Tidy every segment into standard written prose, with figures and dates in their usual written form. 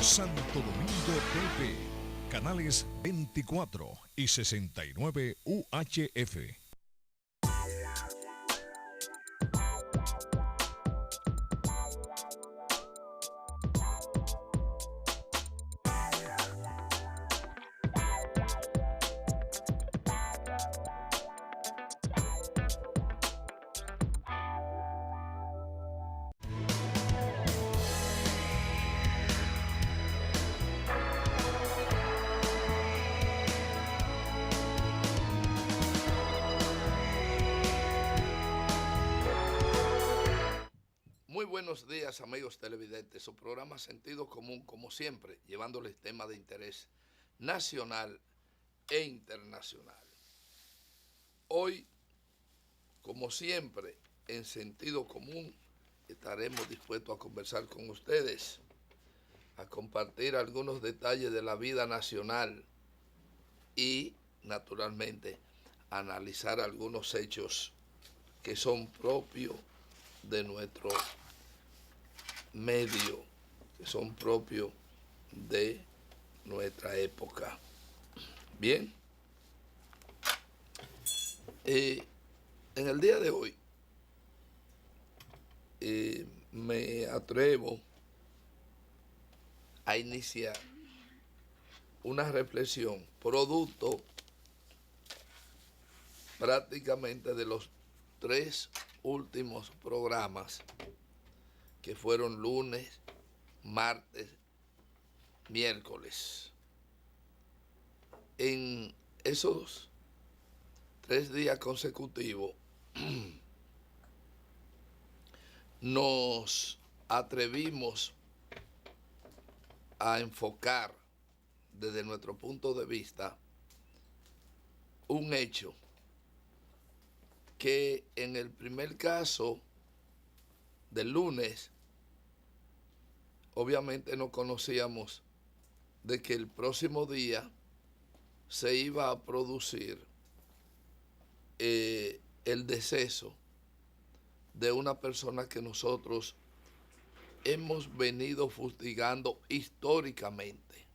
Santo Domingo TV, canales 24 y 69 UHF. Muy buenos días, amigos televidentes. Su programa Sentido Común, como siempre, llevándoles temas de interés nacional e internacional. Hoy, como siempre, en Sentido Común, estaremos dispuestos a conversar con ustedes, a compartir algunos detalles de la vida nacional y, naturalmente, analizar algunos hechos que son propios de nuestro medio, que son propios de nuestra época. Bien, en el día de hoy me atrevo a iniciar una reflexión producto prácticamente de los 3 últimos programas que fueron lunes, martes, miércoles. En esos 3 días consecutivos nos atrevimos a enfocar desde nuestro punto de vista un hecho que en el primer caso del lunes, obviamente no conocíamos de que el próximo día se iba a producir el deceso de una persona que nosotros hemos venido fustigando históricamente.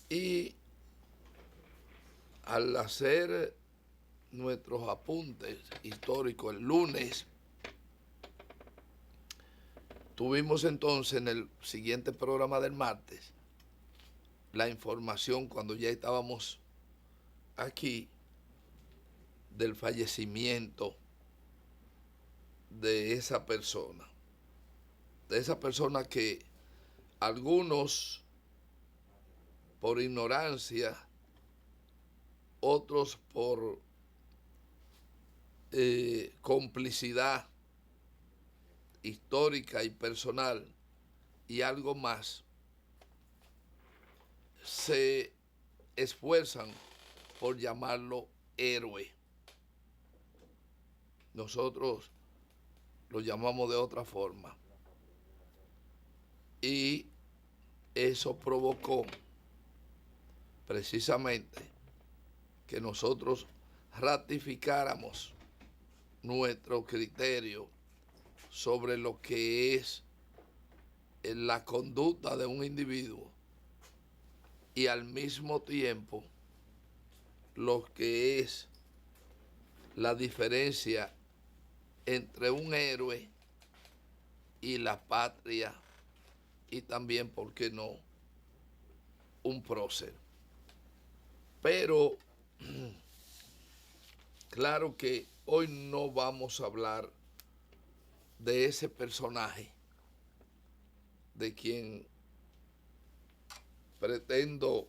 Y al hacer nuestros apuntes históricos el lunes, tuvimos entonces en el siguiente programa del martes la información, cuando ya estábamos aquí, del fallecimiento de esa persona que algunos por ignorancia, otros por complicidad histórica y personal y algo más, se esfuerzan por llamarlo héroe. Nosotros lo llamamos de otra forma. Y eso provocó precisamente que nosotros ratificáramos nuestro criterio sobre lo que es la conducta de un individuo y al mismo tiempo lo que es la diferencia entre un héroe y la patria, y también, ¿por qué no?, un prócer. Pero claro que hoy no vamos a hablar de ese personaje de quien pretendo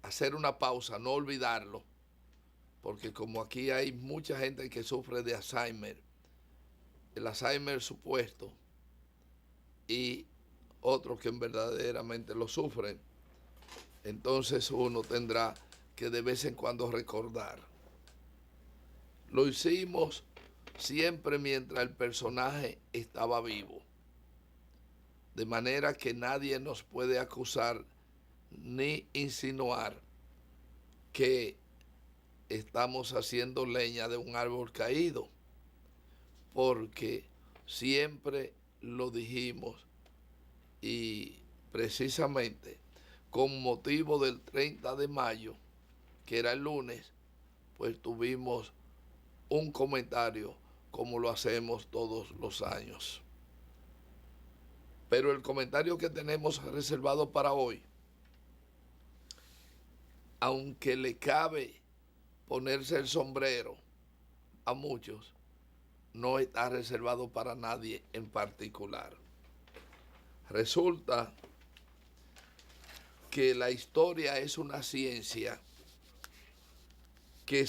hacer una pausa, no olvidarlo, porque como aquí hay mucha gente que sufre de Alzheimer, el Alzheimer supuesto, y otros que verdaderamente lo sufren, entonces uno tendrá que de vez en cuando recordar. Lo hicimos siempre mientras el personaje estaba vivo, de manera que nadie nos puede acusar ni insinuar que estamos haciendo leña de un árbol caído, porque siempre lo dijimos y precisamente con motivo del 30 de mayo, que era el lunes, pues tuvimos un comentario como lo hacemos todos los años. Pero el comentario que tenemos reservado para hoy, aunque le cabe ponerse el sombrero a muchos, no está reservado para nadie en particular. Resulta que la historia es una ciencia que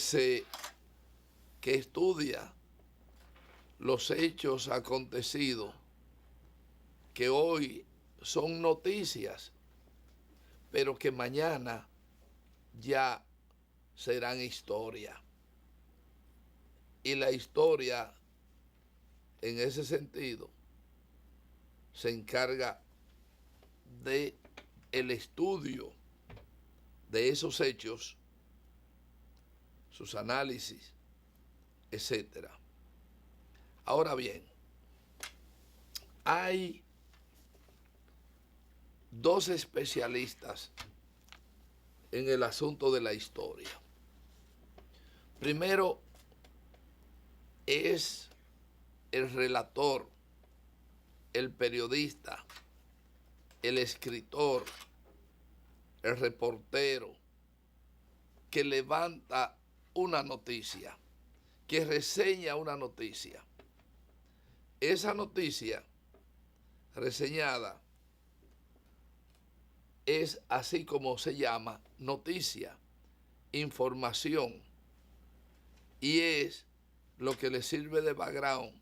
estudia los hechos acontecidos que hoy son noticias, pero que mañana ya serán historia. Y la historia, en ese sentido, se encarga de el estudio de esos hechos, sus análisis, etc. Ahora bien, hay dos especialistas en el asunto de la historia. Primero es el relator, el periodista, el escritor, el reportero, que levanta una noticia, que reseña una noticia. Esa noticia reseñada es así como se llama, noticia, información, y es lo que le sirve de background,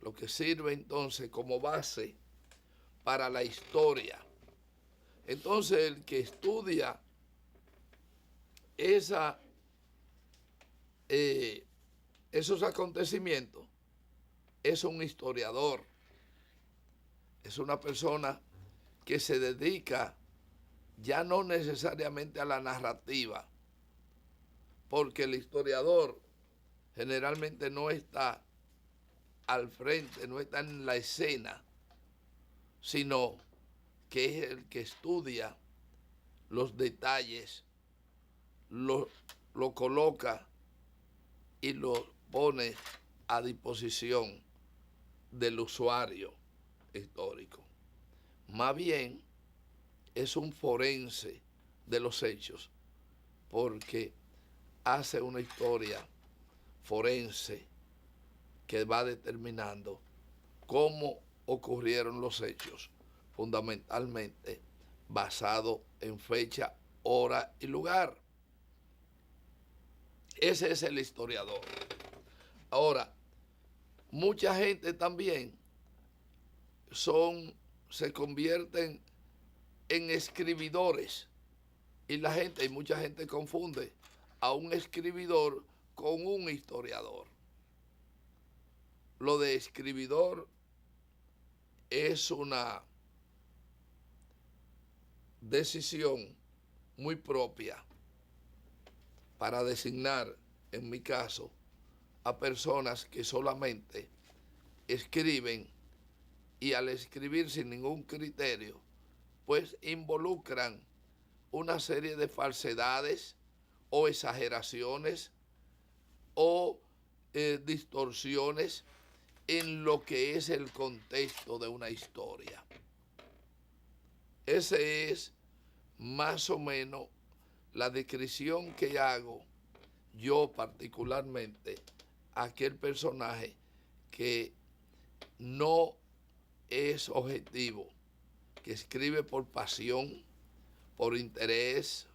lo que sirve entonces como base para la historia. Entonces el que estudia esos acontecimientos es un historiador, es una persona que se dedica ya no necesariamente a la narrativa, porque el historiador generalmente no está al frente, no está en la escena, sino que es el que estudia los detalles, lo coloca y lo pone a disposición del usuario histórico. Más bien es un forense de los hechos, porque hace una historia forense que va determinando cómo ocurrieron los hechos, fundamentalmente basado en fecha, hora y lugar. Ese es el historiador. Ahora, mucha gente también se convierten en escribidores, y mucha gente confunde a un escribidor con un historiador. Lo de escribidor es una decisión muy propia para designar, en mi caso, a personas que solamente escriben, y al escribir sin ningún criterio, pues involucran una serie de falsedades o exageraciones o distorsiones en lo que es el contexto de una historia. Esa es más o menos la descripción que hago yo particularmente a aquel personaje que no es objetivo, que escribe por pasión, por interés,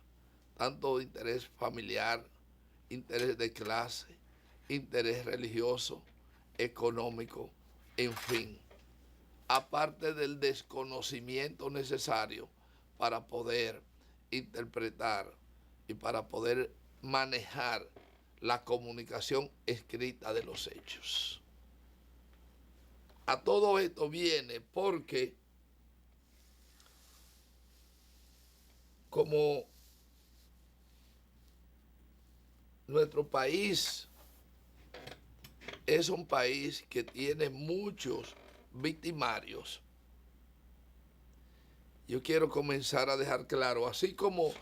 tanto interés familiar, interés de clase, interés religioso, económico, en fin, aparte del desconocimiento necesario para poder interpretar y para poder manejar la comunicación escrita de los hechos. A todo esto viene porque, como nuestro país es un país que tiene muchos victimarios. Yo quiero comenzar a dejar claro, así como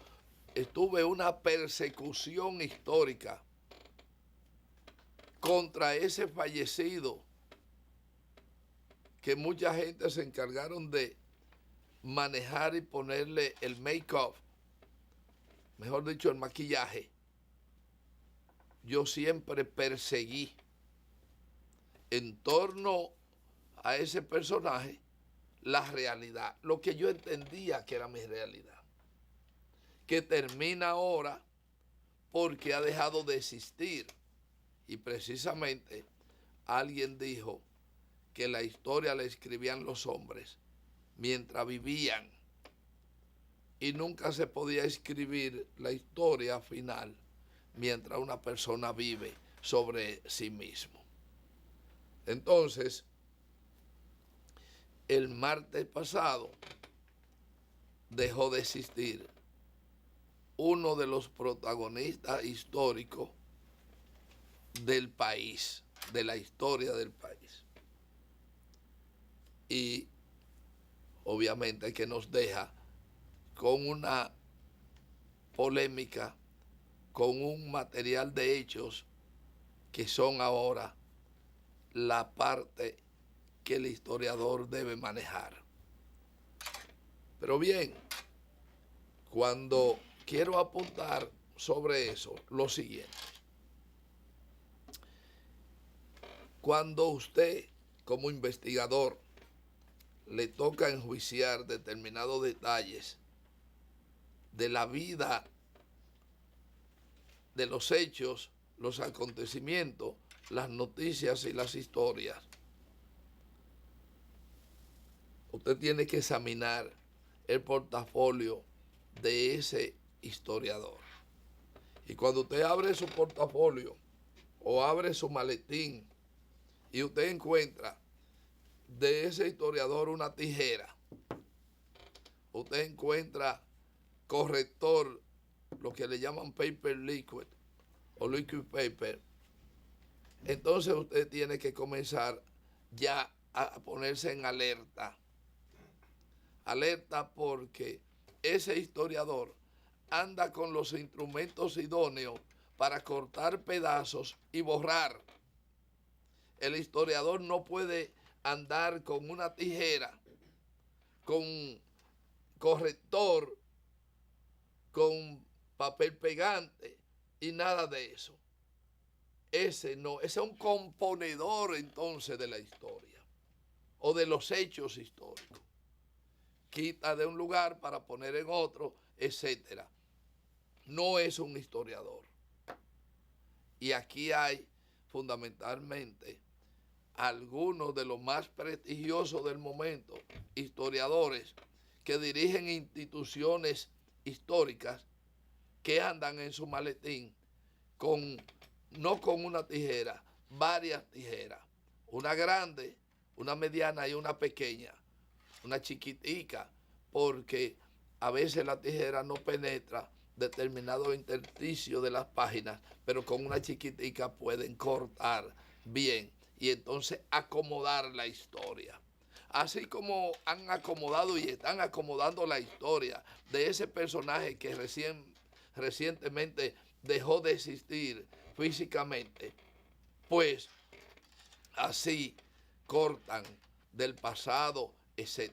estuve una persecución histórica contra ese fallecido, que mucha gente se encargaron de manejar y ponerle el make-up, mejor dicho, el maquillaje. Yo siempre perseguí en torno a ese personaje la realidad, lo que yo entendía que era mi realidad, que termina ahora porque ha dejado de existir. Y precisamente alguien dijo que la historia la escribían los hombres mientras vivían, y nunca se podía escribir la historia final mientras una persona vive sobre sí mismo. Entonces, el martes pasado dejó de existir uno de los protagonistas históricos del país, de la historia del país. Y obviamente que nos deja con una polémica, con un material de hechos que son ahora la parte que el historiador debe manejar. Pero bien, cuando quiero apuntar sobre eso, lo siguiente. Cuando usted, como investigador, le toca enjuiciar determinados detalles de la vida, de los hechos, los acontecimientos, las noticias y las historias, usted tiene que examinar el portafolio de ese historiador. Y cuando usted abre su portafolio o abre su maletín y usted encuentra de ese historiador una tijera, usted encuentra corrector, lo que le llaman paper liquid o liquid paper, entonces usted tiene que comenzar ya a ponerse en alerta. Alerta porque ese historiador anda con los instrumentos idóneos para cortar pedazos y borrar. El historiador no puede andar con una tijera, con corrector, con papel pegante y nada de eso. Ese no, ese es un componedor entonces de la historia o de los hechos históricos. Quita de un lugar para poner en otro, etc. No es un historiador. Y aquí hay fundamentalmente algunos de los más prestigiosos del momento, historiadores que dirigen instituciones históricas, que andan en su maletín no con una tijera, varias tijeras, una grande, una mediana y una pequeña, una chiquitica, porque a veces la tijera no penetra determinado intersticio de las páginas, pero con una chiquitica pueden cortar bien y entonces acomodar la historia. Así como han acomodado y están acomodando la historia de ese personaje que recientemente dejó de existir físicamente, pues así cortan del pasado, etc.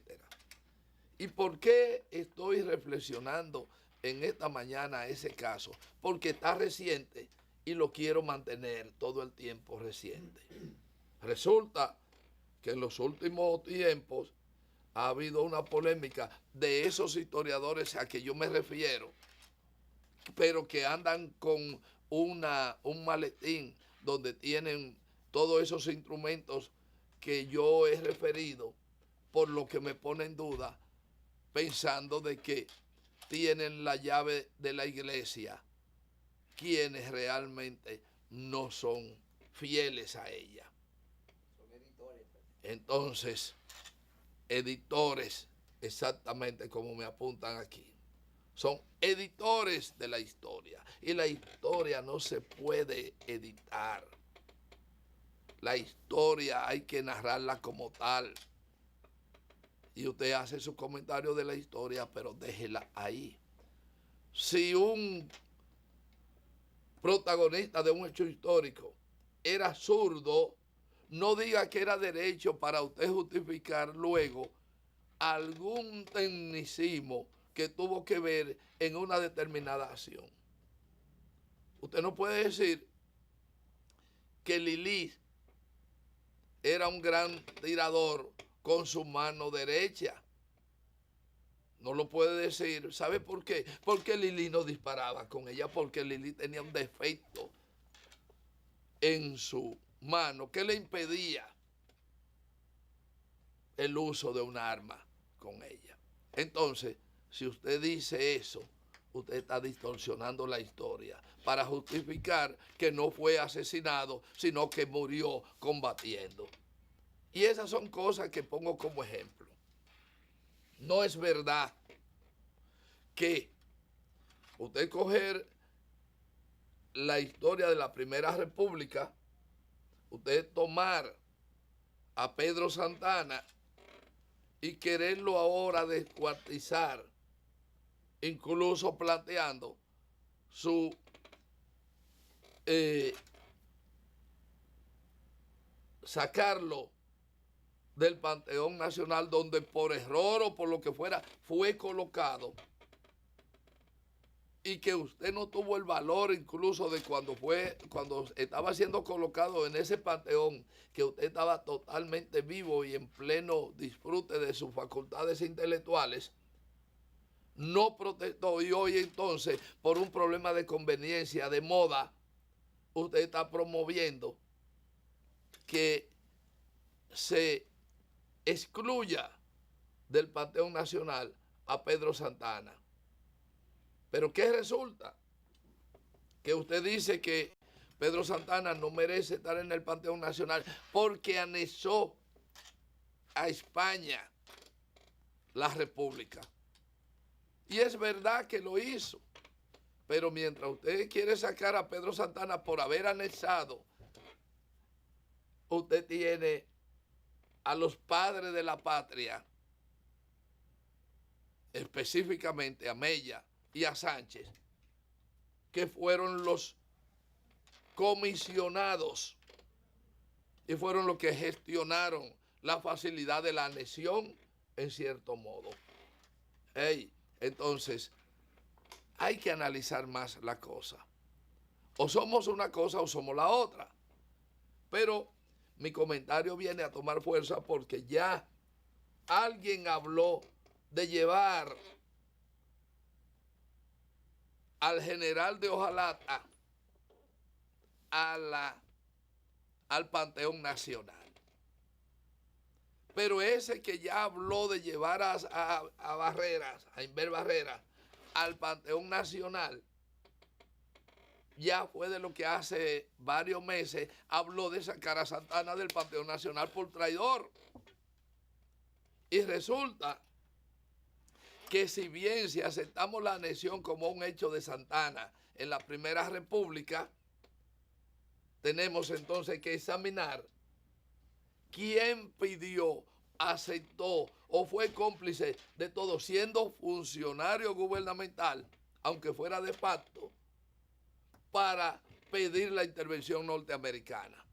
¿Y por qué estoy reflexionando en esta mañana ese caso? Porque está reciente y lo quiero mantener todo el tiempo reciente. Resulta que en los últimos tiempos ha habido una polémica de esos historiadores a que yo me refiero, pero que andan con un maletín donde tienen todos esos instrumentos que yo he referido, por lo que me pone en duda, pensando de que tienen la llave de la iglesia, quienes realmente no son fieles a ella. Son editores. Entonces, editores, exactamente como me apuntan aquí, son editores de la historia. Y la historia no se puede editar. La historia hay que narrarla como tal. Y usted hace su comentario de la historia, pero déjela ahí. Si un protagonista de un hecho histórico era zurdo, no diga que era derecho para usted justificar luego algún tecnicismo que tuvo que ver en una determinada acción. Usted no puede decir que Lilith era un gran tirador con su mano derecha. No lo puede decir. ¿Sabe por qué? Porque Lilith no disparaba con ella, porque Lilith tenía un defecto en su mano que le impedía el uso de un arma con ella. Entonces, si usted dice eso, usted está distorsionando la historia para justificar que no fue asesinado, sino que murió combatiendo. Y esas son cosas que pongo como ejemplo. No es verdad que usted coger la historia de la Primera República, usted tomar a Pedro Santana y quererlo ahora descuartizar, incluso planteando su sacarlo del Panteón Nacional, donde por error o por lo que fuera fue colocado, y que usted no tuvo el valor incluso de cuando estaba siendo colocado en ese panteón, que usted estaba totalmente vivo y en pleno disfrute de sus facultades intelectuales, no protestó, y hoy entonces por un problema de conveniencia, de moda, usted está promoviendo que se excluya del Panteón Nacional a Pedro Santana. Pero ¿qué resulta? Que usted dice que Pedro Santana no merece estar en el Panteón Nacional porque anexó a España la República. Y es verdad que lo hizo. Pero mientras usted quiere sacar a Pedro Santana por haber anexado, usted tiene a los padres de la patria, específicamente a Mella y a Sánchez, que fueron los comisionados y fueron los que gestionaron la facilidad de la anexión en cierto modo. Entonces, hay que analizar más la cosa. O somos una cosa o somos la otra. Pero mi comentario viene a tomar fuerza porque ya alguien habló de llevar al general de Ojalata al Panteón Nacional. Pero ese que ya habló de llevar a Barreras, a Inver Barreras, al Panteón Nacional, ya fue de lo que hace varios meses habló de sacar a Santana del Panteón Nacional por traidor. Y resulta que si bien si aceptamos la anexión como un hecho de Santana en la Primera República, tenemos entonces que examinar quién pidió, aceptó o fue cómplice de todo, siendo funcionario gubernamental, aunque fuera de facto, para pedir la intervención norteamericana.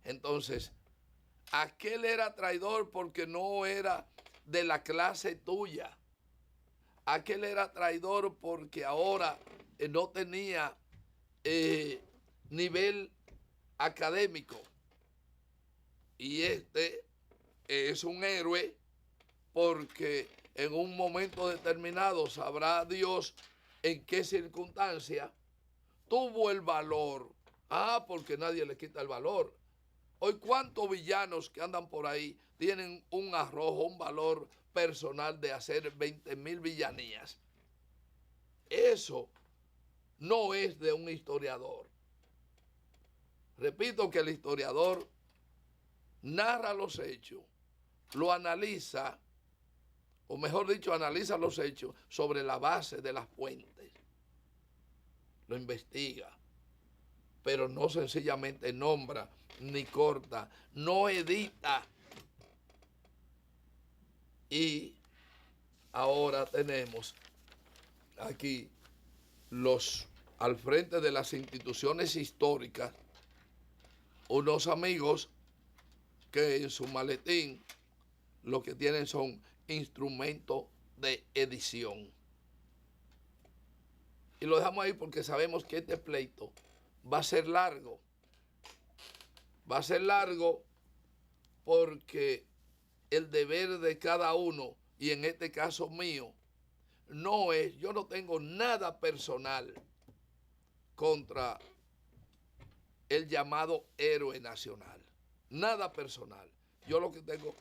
Entonces, aquel era traidor porque no era de la clase tuya. Aquel era traidor porque ahora no tenía nivel académico. Y este es un héroe porque en un momento determinado sabrá Dios en qué circunstancia tuvo el valor. Porque nadie le quita el valor. Hoy, ¿cuántos villanos que andan por ahí tienen un arrojo, un valor personal de hacer 20,000 villanías? Eso no es de un historiador. Repito que el historiador narra los hechos, lo analiza, o mejor dicho, analiza los hechos sobre la base de las fuentes. Lo investiga. pero no sencillamente nombra ni corta, no edita. Y ahora tenemos aquí al frente de las instituciones históricas unos amigos que en su maletín lo que tienen son instrumentos de edición. Y lo dejamos ahí porque sabemos que este pleito va a ser largo. Va a ser largo porque el deber de cada uno, y en este caso mío, no es, yo no tengo nada personal contra el llamado héroe nacional. Nada personal. Yo lo que tengo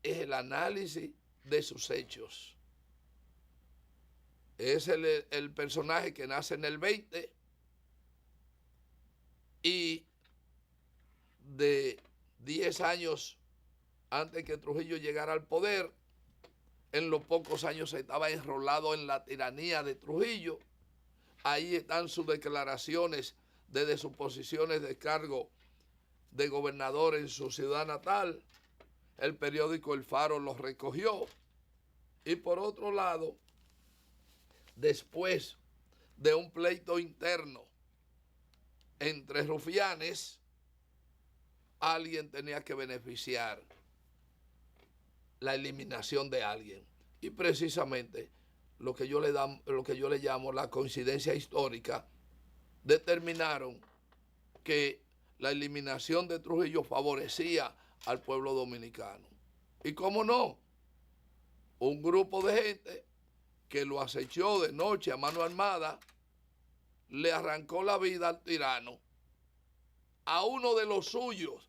es el análisis de sus hechos. Es el personaje que nace en el 20 y de 10 años antes que Trujillo llegara al poder, en los pocos años estaba enrolado en la tiranía de Trujillo. Ahí están sus declaraciones desde sus posiciones de cargo de gobernador en su ciudad natal. El periódico El Faro los recogió. Y por otro lado, después de un pleito interno entre rufianes, alguien tenía que beneficiar la eliminación de alguien. Y precisamente lo que yo le llamo la coincidencia histórica, determinaron que la eliminación de Trujillo favorecía al pueblo dominicano. Y cómo no, un grupo de gente que lo acechó de noche a mano armada, le arrancó la vida al tirano, a uno de los suyos.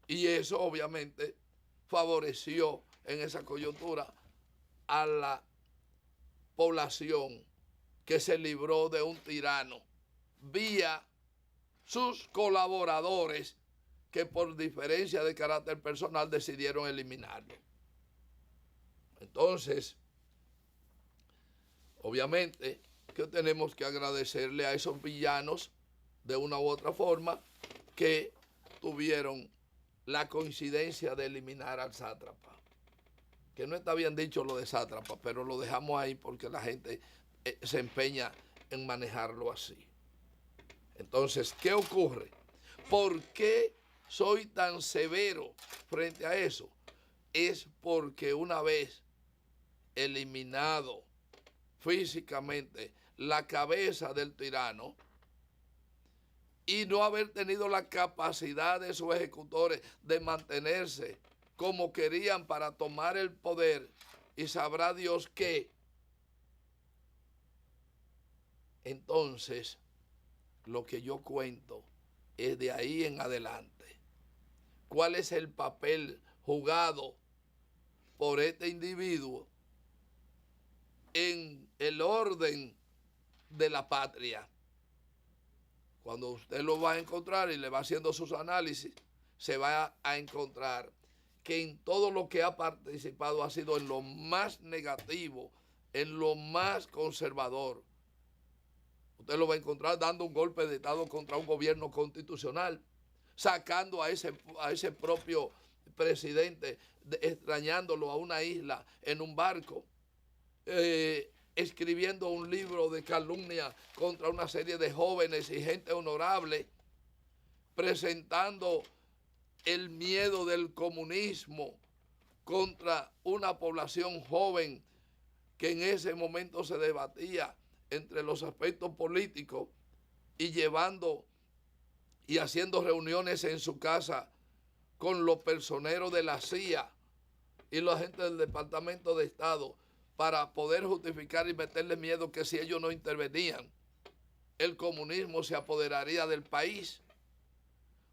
Y eso obviamente favoreció en esa coyuntura a la población que se libró de un tirano vía sus colaboradores que por diferencia de carácter personal decidieron eliminarlo. Entonces, obviamente que tenemos que agradecerle a esos villanos de una u otra forma que tuvieron la coincidencia de eliminar al sátrapa. Que no está bien dicho lo de sátrapa, pero lo dejamos ahí porque la gente se empeña en manejarlo así. Entonces, ¿qué ocurre? ¿Por qué soy tan severo frente a eso? Es porque una vez eliminado físicamente la cabeza del tirano y no haber tenido la capacidad de sus ejecutores de mantenerse como querían para tomar el poder, y sabrá Dios qué, entonces lo que yo cuento es de ahí en adelante. ¿Cuál es el papel jugado por este individuo en el orden de la patria? Cuando usted lo va a encontrar y le va haciendo sus análisis, se va a encontrar que en todo lo que ha participado ha sido en lo más negativo, en lo más conservador. Usted lo va a encontrar dando un golpe de Estado contra un gobierno constitucional, sacando a ese propio presidente, extrañándolo a una isla en un barco, escribiendo un libro de calumnia contra una serie de jóvenes y gente honorable, presentando el miedo del comunismo contra una población joven que en ese momento se debatía entre los aspectos políticos y llevando y haciendo reuniones en su casa con los personeros de la CIA y la gente del Departamento de Estado para poder justificar y meterle miedo que si ellos no intervenían, el comunismo se apoderaría del país.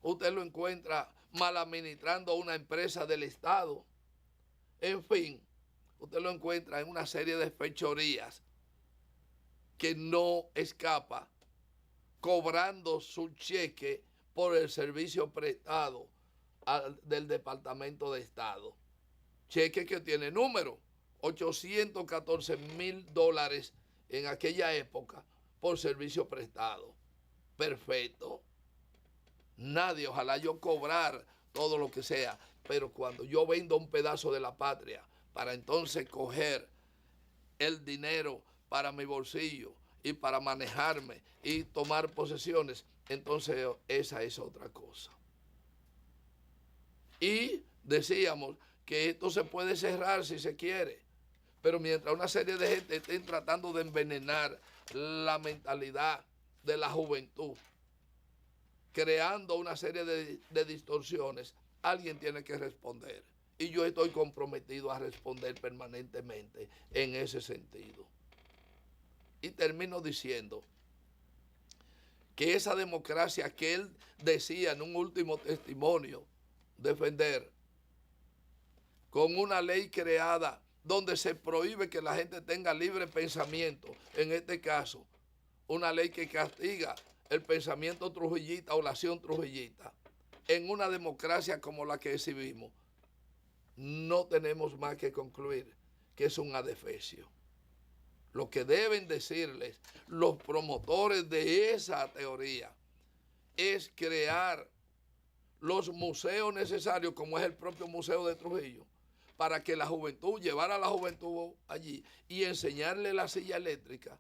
Usted lo encuentra mal administrando una empresa del Estado. En fin, usted lo encuentra en una serie de fechorías que no escapa, cobrando su cheque por el servicio prestado del Departamento de Estado. Cheque que tiene número, $814,000 en aquella época, por servicio prestado. Perfecto. Nadie, ojalá yo cobrar todo lo que sea, pero cuando yo vendo un pedazo de la patria para entonces coger el dinero para mi bolsillo y para manejarme y tomar posesiones, entonces esa es otra cosa. Y decíamos que esto se puede cerrar si se quiere, pero mientras una serie de gente estén tratando de envenenar la mentalidad de la juventud, creando una serie de distorsiones, alguien tiene que responder. Y yo estoy comprometido a responder permanentemente en ese sentido. Y termino diciendo que esa democracia que él decía en un último testimonio defender, con una ley creada donde se prohíbe que la gente tenga libre pensamiento, en este caso, una ley que castiga el pensamiento trujillita o la acción trujillita, en una democracia como la que exhibimos, no tenemos más que concluir que es un adefesio. Lo que deben decirles los promotores de esa teoría es crear los museos necesarios, como es el propio Museo de Trujillo, para que la juventud, llevar a la juventud allí y enseñarle la silla eléctrica,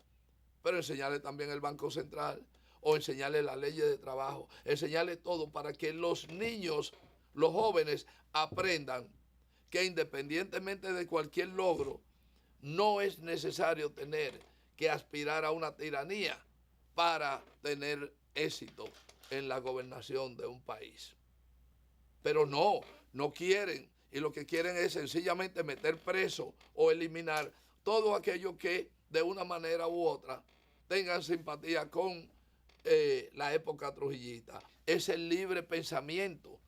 pero enseñarle también el Banco Central, o enseñarle las leyes de trabajo, enseñarle todo para que los niños, los jóvenes, aprendan que independientemente de cualquier logro, no es necesario tener que aspirar a una tiranía para tener éxito en la gobernación de un país. Pero no quieren, y lo que quieren es sencillamente meter preso o eliminar todo aquello que de una manera u otra tengan simpatía con la época trujillita. Es el libre pensamiento.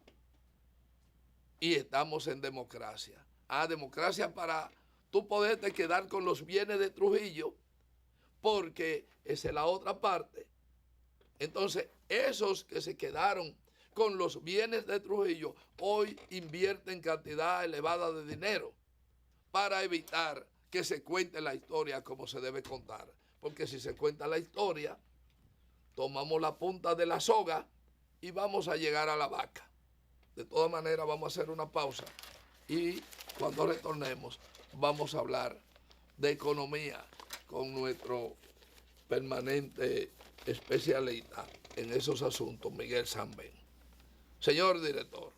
Y estamos en democracia. Democracia para tú poderte quedar con los bienes de Trujillo, porque esa es la otra parte. Entonces, esos que se quedaron con los bienes de Trujillo, hoy invierten cantidad elevada de dinero para evitar que se cuente la historia como se debe contar. Porque si se cuenta la historia, tomamos la punta de la soga y vamos a llegar a la vaca. De todas maneras, vamos a hacer una pausa y cuando retornemos vamos a hablar de economía con nuestro permanente especialista en esos asuntos, Miguel Sanben. Señor director.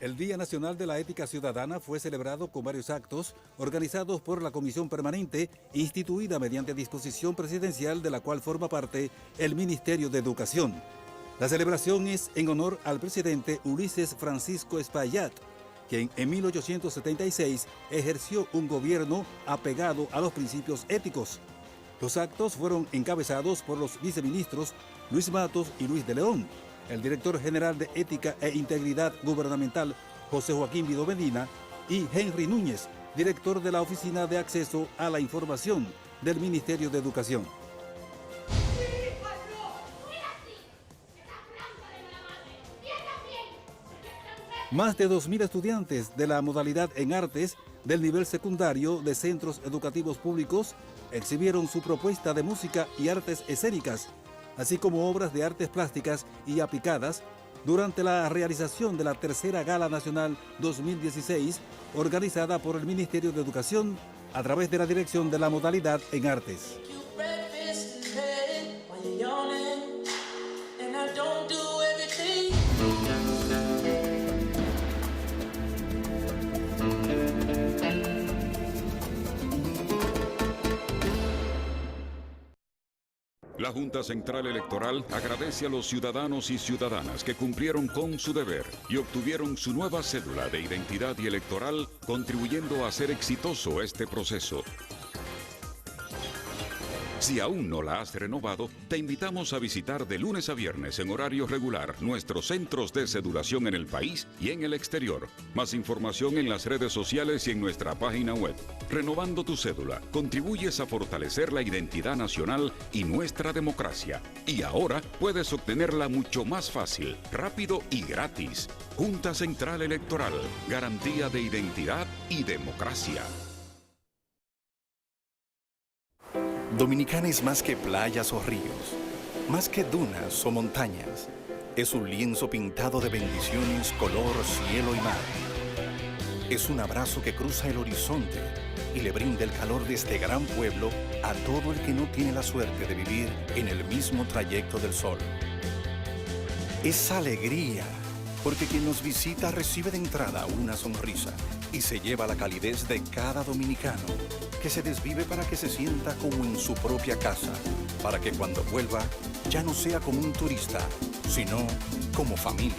El Día Nacional de la Ética Ciudadana fue celebrado con varios actos organizados por la Comisión Permanente, instituida mediante disposición presidencial de la cual forma parte el Ministerio de Educación. La celebración es en honor al presidente Ulises Francisco Espaillat, quien en 1876 ejerció un gobierno apegado a los principios éticos. Los actos fueron encabezados por los viceministros Luis Matos y Luis de León, el director general de Ética e Integridad Gubernamental, José Joaquín Vido Medina, y Henry Núñez, director de la Oficina de Acceso a la Información del Ministerio de Educación. Más de 2.000 estudiantes de la modalidad en artes del nivel secundario de centros educativos públicos exhibieron su propuesta de música y artes escénicas, así como obras de artes plásticas y aplicadas, durante la realización de la Tercera Gala Nacional 2016, organizada por el Ministerio de Educación a través de la Dirección de la Modalidad en Artes. La Junta Central Electoral agradece a los ciudadanos y ciudadanas que cumplieron con su deber y obtuvieron su nueva cédula de identidad y electoral, contribuyendo a hacer exitoso este proceso. Si aún no la has renovado, te invitamos a visitar de lunes a viernes en horario regular nuestros centros de cedulación en el país y en el exterior. Más información en las redes sociales y en nuestra página web. Renovando tu cédula, contribuyes a fortalecer la identidad nacional y nuestra democracia. Y ahora puedes obtenerla mucho más fácil, rápido y gratis. Junta Central Electoral, garantía de identidad y democracia. Dominicana es más que playas o ríos, más que dunas o montañas. Es un lienzo pintado de bendiciones, color, cielo y mar. Es un abrazo que cruza el horizonte y le brinda el calor de este gran pueblo a todo el que no tiene la suerte de vivir en el mismo trayecto del sol. Es alegría, porque quien nos visita recibe de entrada una sonrisa y se lleva la calidez de cada dominicano, que se desvive para que se sienta como en su propia casa, para que cuando vuelva ya no sea como un turista, sino como familia.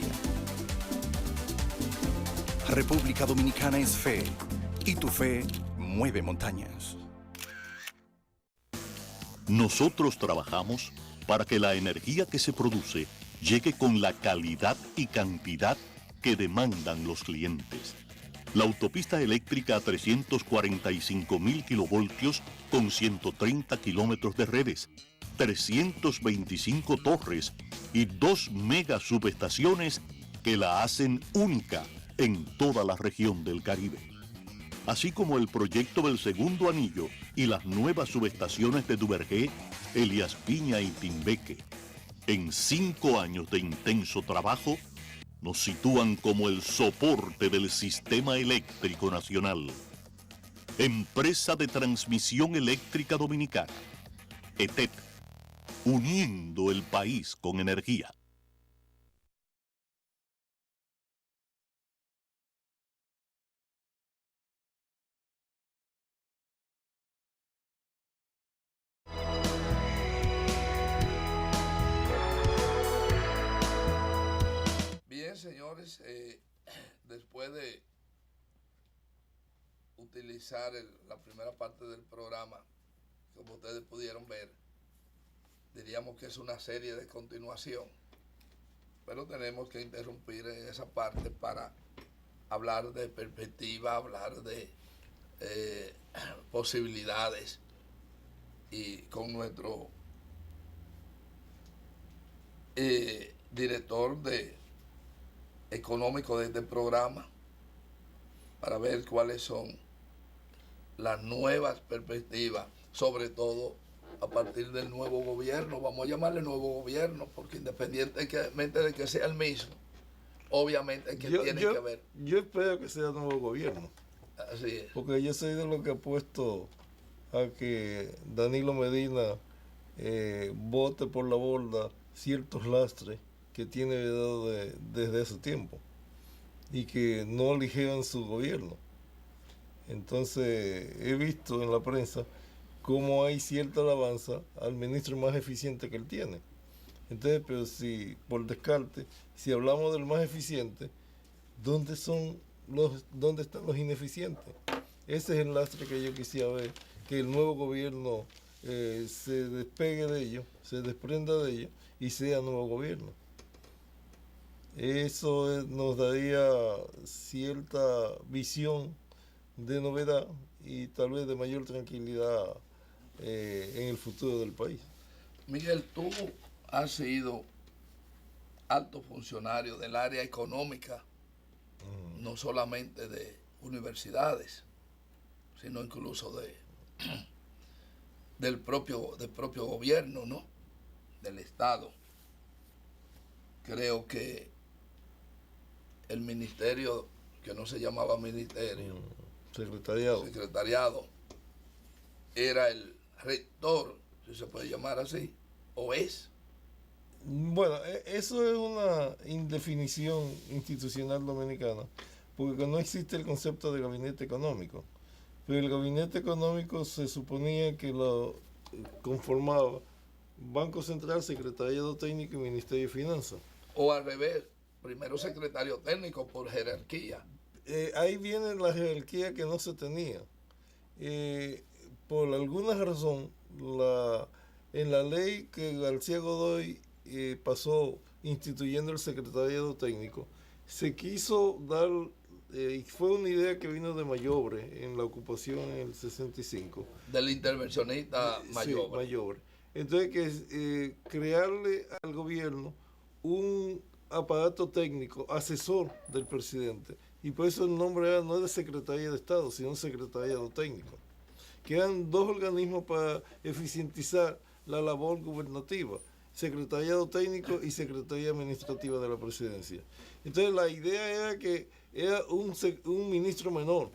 República Dominicana es fe, y tu fe mueve montañas. Nosotros trabajamos para que la energía que se produce llegue con la calidad y cantidad que demandan los clientes. La autopista eléctrica a 345.000 kilovoltios con 130 kilómetros de redes, 325 torres y 2 mega subestaciones que la hacen única en toda la región del Caribe. Así como el proyecto del segundo anillo y las nuevas subestaciones de Duvergé, Elías Piña y Timbeque. En 5 años de intenso trabajo, nos sitúan como el soporte del sistema eléctrico nacional. Empresa de Transmisión Eléctrica Dominicana, ETED, uniendo el país con energía. Bien, señores, después de utilizar la primera parte del programa, como ustedes pudieron ver, diríamos que es una serie de continuación, pero tenemos que interrumpir en esa parte para hablar de perspectiva, hablar de posibilidades, y con nuestro director económico de este programa, para ver cuáles son las nuevas perspectivas, sobre todo a partir del nuevo gobierno. Vamos a llamarle nuevo gobierno, porque independientemente de que sea el mismo, obviamente que tiene que ver. Yo espero que sea nuevo gobierno. Así es. Porque yo soy de los que apuesto a que Danilo Medina bote por la borda ciertos lastres que tiene heredado desde hace tiempo y que no aligeran su gobierno. Entonces he visto en la prensa cómo hay cierta alabanza al ministro más eficiente que él tiene. Entonces, pero si por descarte, si hablamos del más eficiente, ¿dónde están los ineficientes? Ese es el lastre que yo quisiera ver, que el nuevo gobierno se despegue de ellos, se desprenda de ellos y sea nuevo gobierno. Eso nos daría cierta visión de novedad y tal vez de mayor tranquilidad en el futuro del país. Miguel, tú has sido alto funcionario del área económica, no solamente de universidades, sino incluso del propio gobierno, ¿no? Del Estado. Creo que el ministerio, que no se llamaba ministerio, secretariado, era el rector, si se puede llamar así, o es. Bueno, eso es una indefinición institucional dominicana, porque no existe el concepto de gabinete económico. Pero el gabinete económico se suponía que lo conformaba Banco Central, Secretariado Técnico y Ministerio de Finanzas. O al revés, primero secretario técnico por jerarquía. Ahí viene la jerarquía que no se tenía. por alguna razón, en la ley que García Godoy pasó instituyendo el secretariado técnico, se quiso dar, y fue una idea que vino de Mayobre en la ocupación en el 65. Del intervencionista Mayobre. Sí, Mayobre. Entonces, que crearle al gobierno un aparato técnico asesor del presidente, y por eso el nombre era no de Secretaría de Estado, sino Secretariado Técnico, que eran dos organismos para eficientizar la labor gubernativa, Secretariado Técnico y Secretaría Administrativa de la Presidencia. Entonces la idea era que era un ministro menor,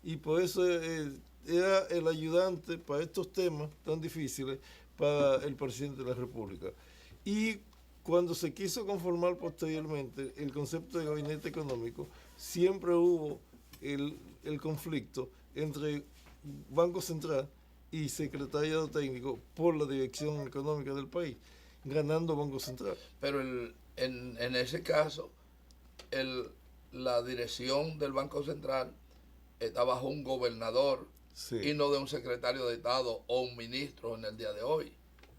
y por eso era el ayudante para estos temas tan difíciles para el presidente de la República. Y cuando se quiso conformar posteriormente el concepto de gabinete económico, siempre hubo el conflicto entre Banco Central y Secretariado Técnico por la dirección económica del país, ganando Banco Central. Pero en ese caso, la dirección del Banco Central está bajo un gobernador, sí, y no de un secretario de Estado o un ministro en el día de hoy.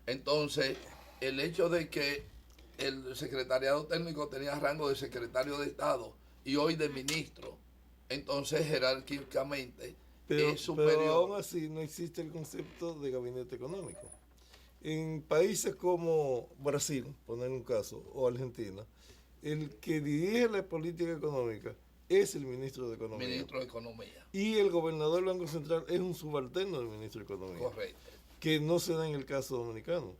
Entonces, el hecho de que el secretariado técnico tenía rango de secretario de Estado y hoy de ministro, entonces jerárquicamente es superior. Pero aún así no existe el concepto de gabinete económico. En países como Brasil, poner un caso, o Argentina, el que dirige la política económica es el ministro de Economía. Ministro de Economía. Y el gobernador del Banco Central es un subalterno del ministro de Economía. Correcto. Que no se da en el caso dominicano.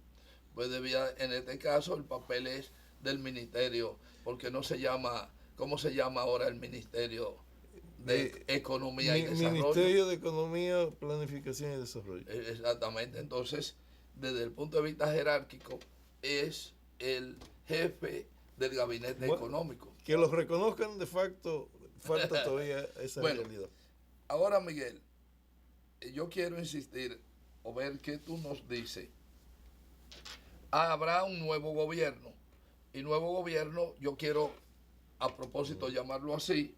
Pues en este caso el papel es del ministerio, porque no se llama, ¿cómo se llama ahora el Ministerio de Economía y Desarrollo? Ministerio de Economía, Planificación y Desarrollo. Exactamente. Entonces, desde el punto de vista jerárquico, es el jefe del gabinete económico. Que los reconozcan de facto, falta todavía esa realidad. Ahora, Miguel, yo quiero insistir o ver qué tú nos dices. Habrá un nuevo gobierno, y nuevo gobierno yo quiero a propósito llamarlo así,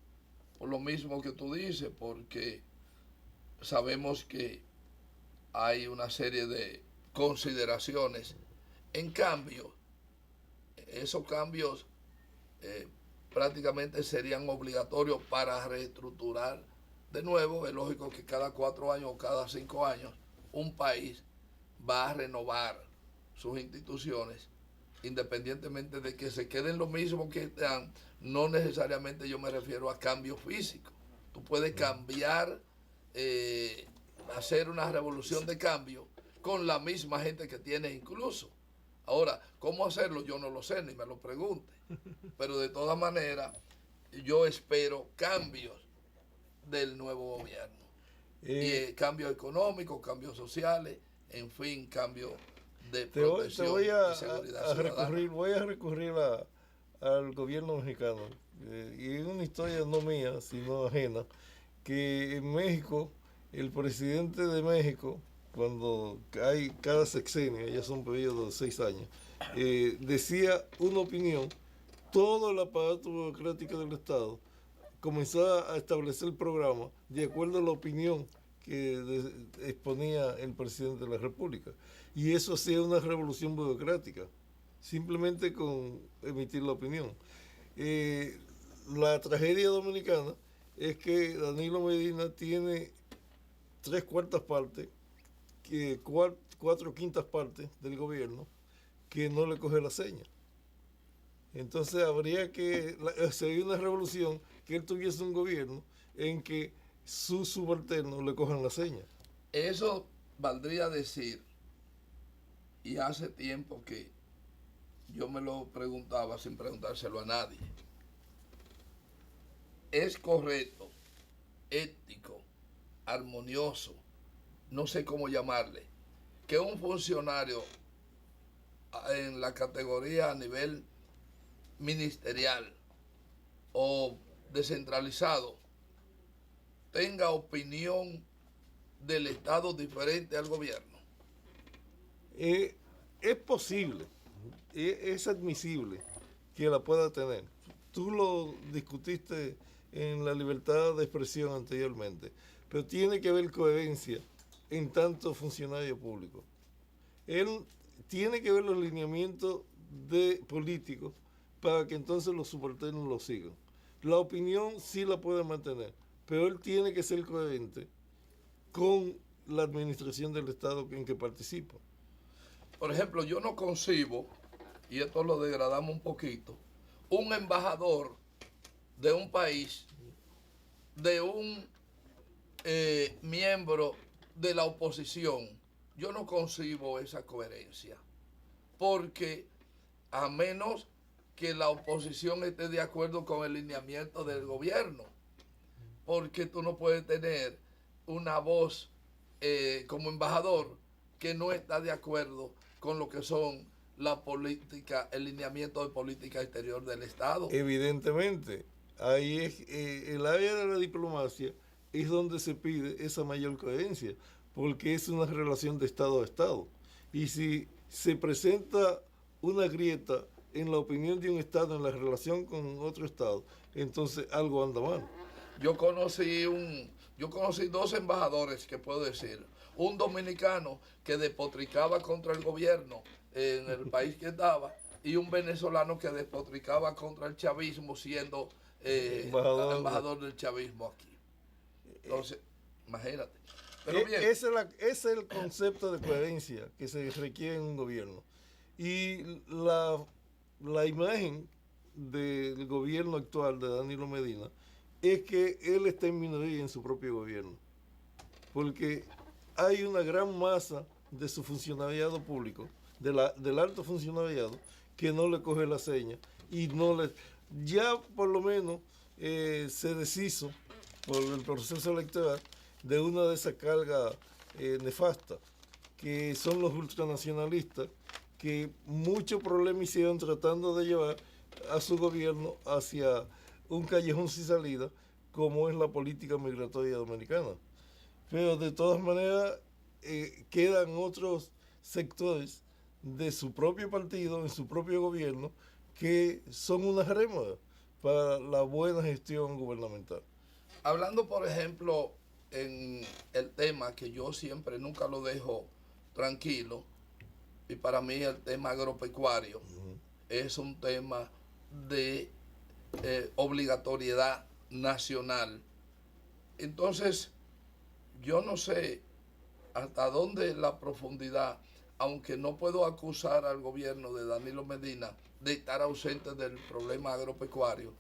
por lo mismo que tú dices, porque sabemos que hay una serie de consideraciones en cambio. Esos cambios prácticamente serían obligatorios para reestructurar de nuevo. Es lógico que cada 4 años o cada 5 años un país va a renovar sus instituciones, independientemente de que se queden lo mismo que están. No necesariamente yo me refiero a cambio físico. Tú puedes cambiar, hacer una revolución de cambio con la misma gente que tienes incluso. Ahora, ¿cómo hacerlo? Yo no lo sé, ni me lo pregunte. Pero de todas maneras, yo espero cambios del nuevo gobierno. Y cambios económicos, cambios sociales, en fin, cambios de protección y seguridad ciudadana. Voy a recurrir al gobierno mexicano. Y es una historia no mía, sino ajena, que en México, el presidente de México, cuando hay cada sexenio, ya son periodos de 6 años, decía una opinión, todo el aparato burocrático del Estado comenzaba a establecer el programa de acuerdo a la opinión que exponía el presidente de la República. Y eso hacía una revolución burocrática, simplemente con emitir la opinión. La tragedia dominicana es que Danilo Medina tiene 3/4 partes, 4/5 partes del gobierno que no le coge la seña. Entonces habría que sería una revolución que él tuviese un gobierno en que sus subalternos le cojan la seña. Eso valdría decir, y hace tiempo que yo me lo preguntaba sin preguntárselo a nadie, ¿es correcto, ético, armonioso, no sé cómo llamarle, que un funcionario en la categoría a nivel ministerial o descentralizado tenga opinión del Estado diferente al gobierno? Es posible, es admisible que la pueda tener. Tú lo discutiste en la libertad de expresión anteriormente, pero tiene que haber coherencia en tanto funcionario público. Él tiene que ver los lineamientos de políticos para que entonces los subalternos lo sigan. La opinión sí la puede mantener, pero él tiene que ser coherente con la administración del Estado en que participa. Por ejemplo, yo no concibo, y esto lo degradamos un poquito, un embajador de un país, de un miembro de la oposición. Yo no concibo esa coherencia, porque a menos que la oposición esté de acuerdo con el lineamiento del gobierno, porque tú no puedes tener una voz como embajador que no está de acuerdo con lo que son la política, el lineamiento de política exterior del Estado. Evidentemente, ahí es el área de la diplomacia es donde se pide esa mayor coherencia, porque es una relación de Estado a Estado. Y si se presenta una grieta en la opinión de un Estado en la relación con otro Estado, entonces algo anda mal. Yo conocí dos embajadores que puedo decir. Un dominicano que despotricaba contra el gobierno en el país que estaba, y un venezolano que despotricaba contra el chavismo siendo embajador del chavismo aquí. Entonces, imagínate. Pero bien. Ese es el concepto de coherencia que se requiere en un gobierno. Y la imagen del gobierno actual de Danilo Medina es que él está en minoría en su propio gobierno. Porque hay una gran masa de su funcionariado público, del alto funcionariado, que no le coge la seña y ya por lo menos se deshizo por el proceso electoral de una de esas cargas nefastas, que son los ultranacionalistas, que mucho problema hicieron tratando de llevar a su gobierno hacia un callejón sin salida, como es la política migratoria dominicana. Pero de todas maneras quedan otros sectores de su propio partido, en su propio gobierno, que son una rémora para la buena gestión gubernamental. Hablando, por ejemplo, en el tema que yo siempre nunca lo dejo tranquilo, y para mí el tema agropecuario es un tema de obligatoriedad nacional. Entonces, yo no sé hasta dónde la profundidad, aunque no puedo acusar al gobierno de Danilo Medina de estar ausente del problema agropecuario,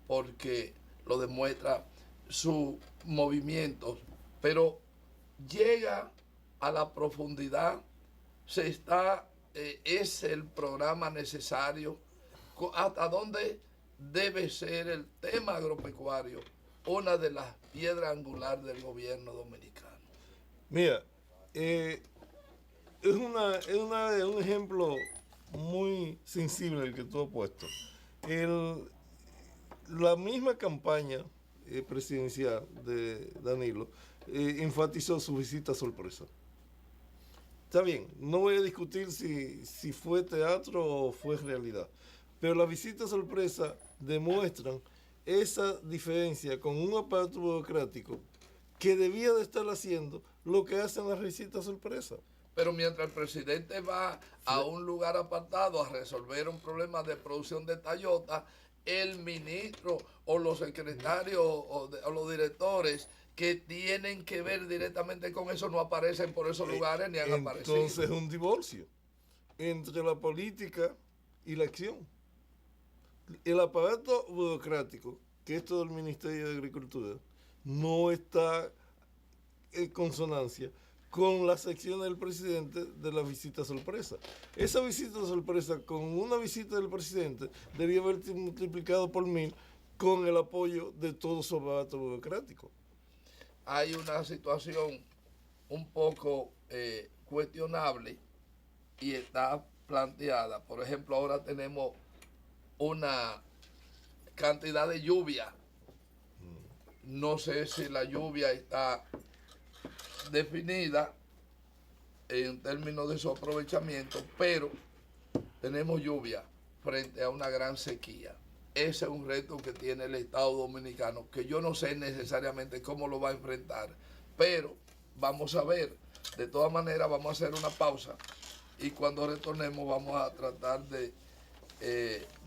porque lo demuestra sus movimientos, pero llega a la profundidad, es el programa necesario, hasta dónde debe ser el tema agropecuario una de las piedras angulares del gobierno dominicano. Mira, es un ejemplo muy sensible el que tú has puesto. La misma campaña presidencial de Danilo enfatizó su visita sorpresa. Está bien, no voy a discutir si fue teatro o fue realidad, pero las visitas sorpresa demuestran esa diferencia con un aparato burocrático que debía de estar haciendo lo que hacen las visitas sorpresa. Pero mientras el presidente va a un lugar apartado a resolver un problema de producción de Toyota, el ministro o los secretarios o los directores que tienen que ver directamente con eso no aparecen por esos lugares ni han aparecido. Entonces es un divorcio entre la política y la acción. El aparato burocrático, que es todo el Ministerio de Agricultura, no está en consonancia con las acciones del presidente de la visita sorpresa. Esa visita sorpresa, con una visita del presidente, debía haber multiplicado por 1000 con el apoyo de todo su aparato burocrático. Hay una situación un poco cuestionable y está planteada. Por ejemplo, ahora tenemos una cantidad de lluvia. No sé si la lluvia está definida en términos de su aprovechamiento, pero tenemos lluvia frente a una gran sequía. Ese es un reto que tiene el Estado Dominicano, que yo no sé necesariamente cómo lo va a enfrentar, pero vamos a ver, De todas maneras, vamos a hacer una pausa y cuando retornemos vamos a tratar de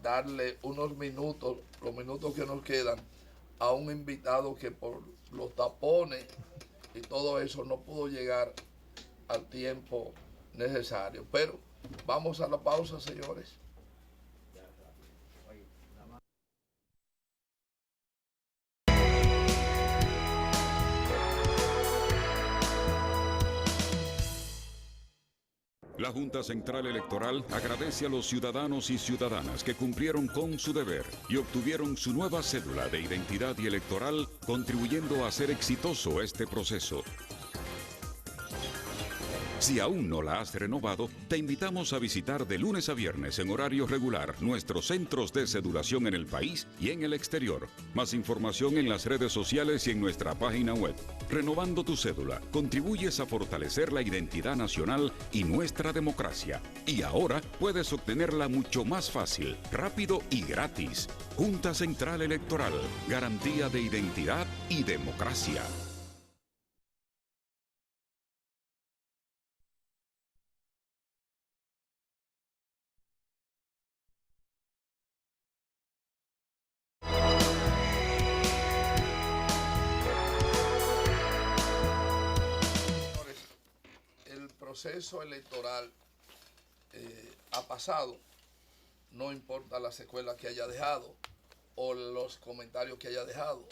darle unos minutos, los minutos que nos quedan, a un invitado que por los tapones y todo eso no pudo llegar al tiempo necesario. Pero vamos a la pausa, señores. La Junta Central Electoral agradece a los ciudadanos y ciudadanas que cumplieron con su deber y obtuvieron su nueva cédula de identidad y electoral, contribuyendo a hacer exitoso este proceso. Si aún no la has renovado, te invitamos a visitar de lunes a viernes en horario regular nuestros centros de cedulación en el país y en el exterior. Más información en las redes sociales y en nuestra página web. Renovando tu cédula, contribuyes a fortalecer la identidad nacional y nuestra democracia. Y ahora puedes obtenerla mucho más fácil, rápido y gratis. Junta Central Electoral, garantía de identidad y democracia. El proceso electoral ha pasado, no importa la secuela que haya dejado o los comentarios que haya dejado.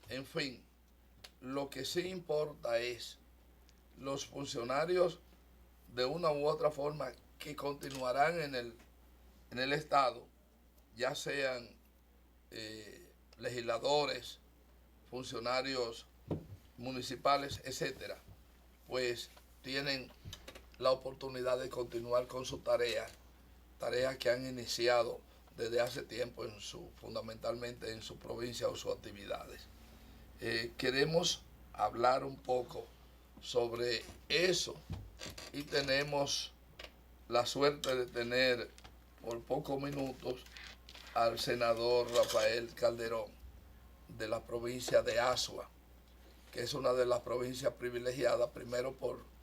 En fin, lo que sí importa es los funcionarios de una u otra forma que continuarán en el Estado, ya sean legisladores, funcionarios municipales, etcétera, pues tienen la oportunidad de continuar con su tareas que han iniciado desde hace tiempo fundamentalmente en su provincia o sus actividades. Queremos hablar un poco sobre eso y tenemos la suerte de tener por pocos minutos al senador Rafael Calderón de la provincia de Azua, que es una de las provincias privilegiadas, primero por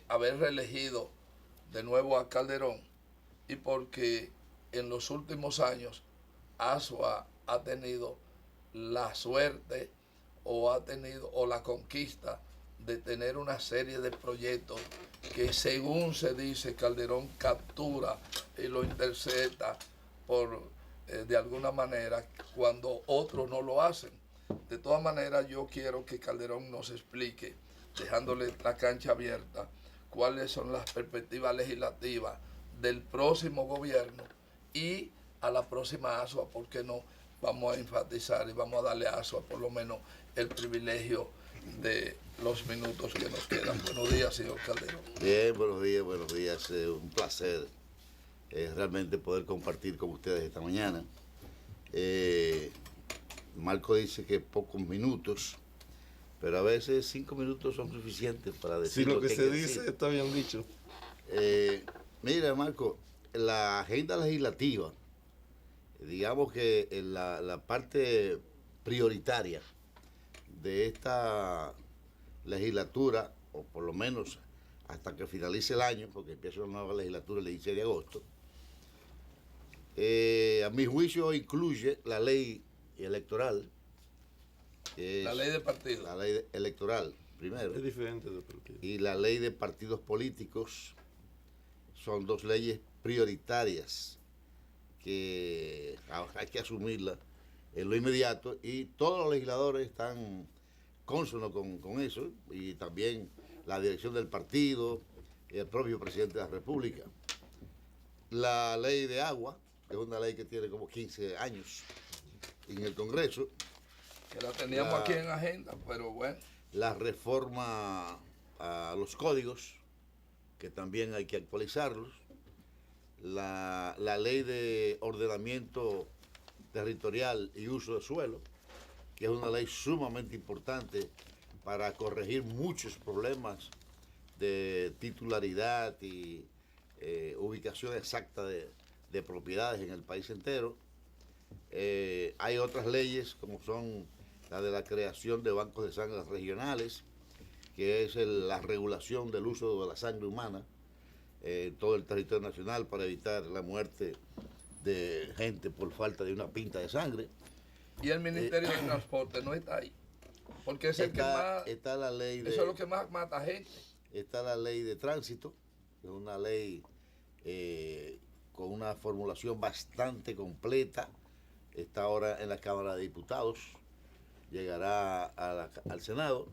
haber reelegido de nuevo a Calderón y porque en los últimos años Azua ha tenido la suerte o la conquista de tener una serie de proyectos que, según se dice, Calderón captura y lo intercepta de alguna manera cuando otros no lo hacen. De todas maneras, yo quiero que Calderón nos explique, dejándole la cancha abierta, cuáles son las perspectivas legislativas del próximo gobierno y a la próxima Azua, porque no vamos a enfatizar y vamos a darle a Azua por lo menos el privilegio de los minutos que nos quedan. Buenos días, señor Calderón. Bien, buenos días. Un placer realmente poder compartir con ustedes esta mañana. Marco dice que pocos minutos, pero a veces 5 minutos son suficientes para decir si lo que se decir. dice está bien dicho. Mira, Marco, la agenda legislativa, digamos que en la parte prioritaria de esta legislatura, o por lo menos hasta que finalice el año, porque empieza una nueva legislatura el 16 de agosto, a mi juicio incluye la ley electoral. La ley de partidos. La ley electoral, primero. Es diferente de partido. Y la ley de partidos políticos. Son dos leyes prioritarias que hay que asumirlas en lo inmediato y todos los legisladores están cónsonos con eso y también la dirección del partido y el propio presidente de la República. La ley de agua, que es una ley que tiene como 15 años en el Congreso. Que la teníamos aquí en agenda, pero bueno. La reforma a los códigos, que también hay que actualizarlos. La ley de ordenamiento territorial y uso de suelo, que es una ley sumamente importante para corregir muchos problemas de titularidad y ubicación exacta de propiedades en el país entero. Hay otras leyes como son la de la creación de bancos de sangre regionales que es la regulación del uso de la sangre humana en todo el territorio nacional para evitar la muerte de gente por falta de una pinta de sangre. Y el Ministerio de Transporte no está ahí, porque es el que más... Está la ley eso es lo que más mata gente. Está la ley de tránsito, que es una ley con una formulación bastante completa. Está ahora en la Cámara de Diputados, llegará al Senado.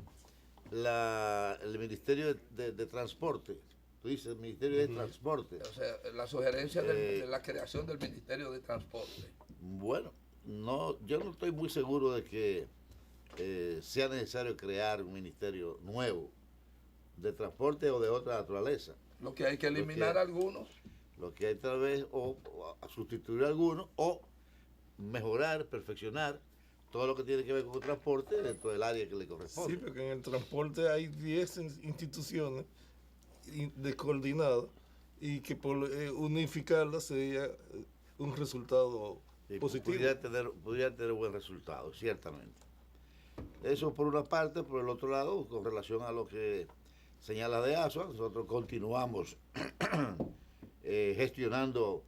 El Ministerio de Transporte, tú dices el Ministerio de Transporte. O sea, la sugerencia de la creación del Ministerio de Transporte. Bueno, yo no estoy muy seguro de que sea necesario crear un ministerio nuevo de transporte o de otra naturaleza. Lo que hay que eliminar algunos. Lo que hay tal vez o a sustituir algunos o mejorar, perfeccionar todo lo que tiene que ver con el transporte dentro del área que le corresponde. Sí, porque en el transporte hay 10 instituciones descoordinadas y que por unificarlas sería un resultado positivo. Podría tener buen resultado, ciertamente. Eso por una parte. Por el otro lado, con relación a lo que señala de ASUA, nosotros continuamos gestionando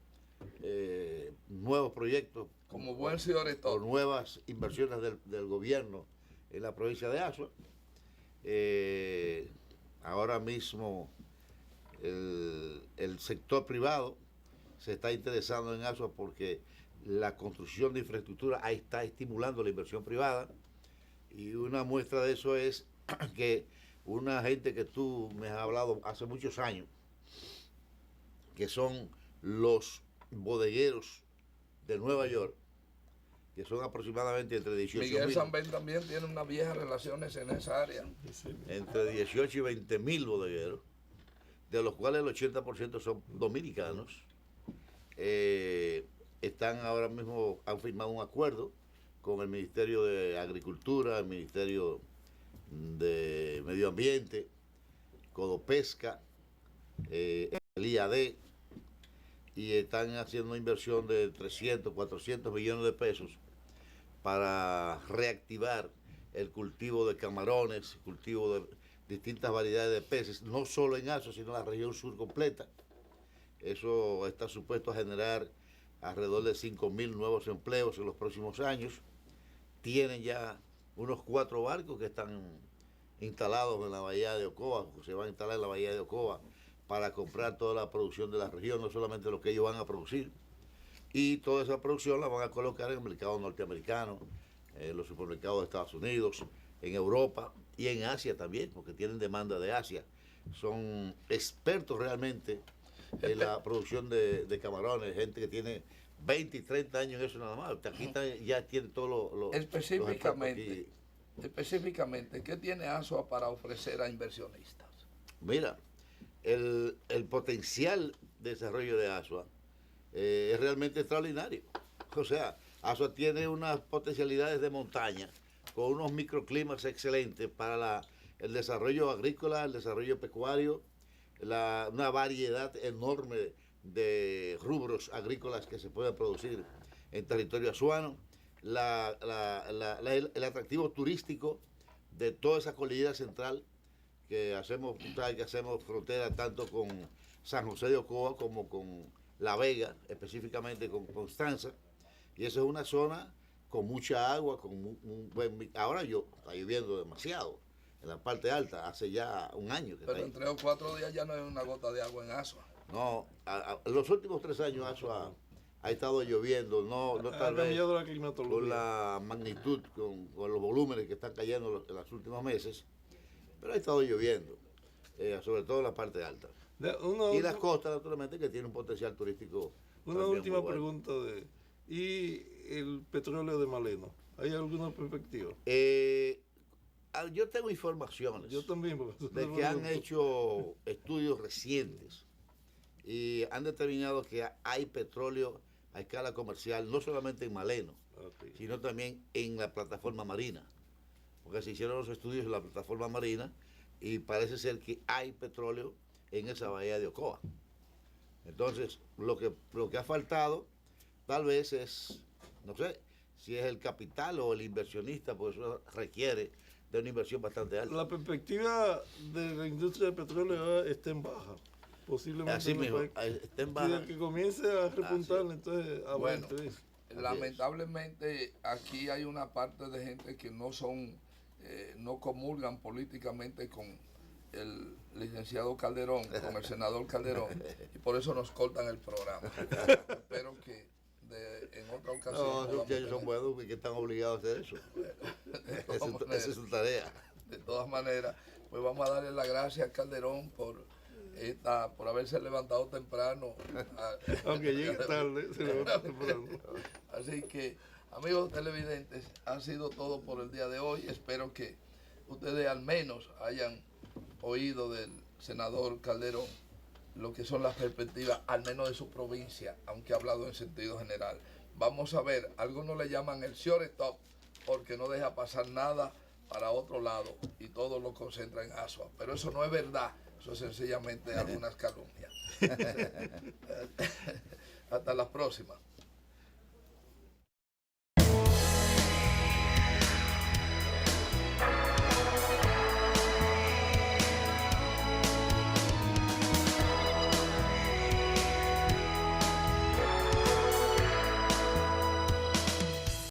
nuevos proyectos como buen señor por nuevas inversiones del gobierno en la provincia de Azua. Ahora mismo el sector privado se está interesando en Azua porque la construcción de infraestructura ahí está estimulando la inversión privada, y una muestra de eso es que una gente que tú me has hablado hace muchos años, que son los bodegueros de Nueva York, que son aproximadamente entre 18 Miguel Zambén también tiene unas viejas relaciones en esa área. Entre 18 y 20 mil bodegueros, de los cuales el 80% son dominicanos. Están ahora mismo, han firmado un acuerdo con el Ministerio de Agricultura, el Ministerio de Medio Ambiente, Codopesca, el IAD, y están haciendo una inversión de 300, 400 millones de pesos para reactivar el cultivo de camarones, cultivo de distintas variedades de peces, no solo en Azua, sino en la región sur completa. Eso está supuesto a generar alrededor de 5.000 nuevos empleos en los próximos años. Tienen ya unos 4 barcos que están instalados en la bahía de Ocoa, se van a instalar en la bahía de Ocoa para comprar toda la producción de la región, no solamente lo que ellos van a producir, y toda esa producción la van a colocar en el mercado norteamericano, en los supermercados de Estados Unidos, en Europa y en Asia también, porque tienen demanda de Asia. Son expertos realmente en la producción de camarones, gente que tiene 20 y 30 años en eso nada más. Aquí ya tiene todo lo Específicamente, ¿qué tiene Azua para ofrecer a inversionistas? Mira, el potencial de desarrollo de Azua es realmente extraordinario. O sea, Azua tiene unas potencialidades de montaña con unos microclimas excelentes para el desarrollo agrícola, el desarrollo pecuario, una variedad enorme de rubros agrícolas que se pueden producir en territorio azuano, el atractivo turístico de toda esa cordillera central que hacemos frontera tanto con San José de Ocoa como con La Vega, específicamente con Constanza, y eso es una zona con mucha agua, con un buen... Ahora está lloviendo demasiado en la parte alta, hace ya un año que pero está en 3 o 4 días ya no hay una gota de agua en Azua. No, los últimos 3 años Azua ha estado lloviendo, no tal vez con la magnitud, con los volúmenes que están cayendo en los últimos meses, pero ha estado lloviendo, sobre todo en la parte alta. Y las costas, naturalmente, que tiene un potencial turístico. Una última pregunta ¿y el petróleo de Maleno? ¿Hay alguna perspectiva? Yo tengo informaciones. Yo también, de que han hecho estudios recientes y han determinado que hay petróleo a escala comercial, no solamente en Maleno, sino también en la plataforma marina, porque se hicieron los estudios en la plataforma marina y parece ser que hay petróleo en esa bahía de Ocoa. Entonces, lo que ha faltado tal vez es, no sé, si es el capital o el inversionista, pues eso requiere de una inversión bastante alta. La perspectiva de la industria del petróleo está en baja. Posiblemente Así mismo, está en baja. Si que comience a repuntar, entonces bueno, aguante eso. Lamentablemente aquí hay una parte de gente que no son, no comulgan políticamente con el licenciado Calderón, con el senador Calderón, y por eso nos cortan el programa. Espero que en otra ocasión... No, esos muchachos son buenos que están obligados a hacer eso. Esa es su tarea. De todas maneras, pues vamos a darle las gracias a Calderón por haberse levantado temprano. Aunque llegue tarde, se levanta temprano. Así que, amigos televidentes, ha sido todo por el día de hoy. Espero que ustedes al menos hayan oído del senador Calderón lo que son las perspectivas, al menos de su provincia, aunque ha hablado en sentido general. Vamos a ver, algunos le llaman el shortstop porque no deja pasar nada para otro lado y todo lo concentra en Asua. Pero eso no es verdad, eso es sencillamente algunas calumnias. Hasta la próxima.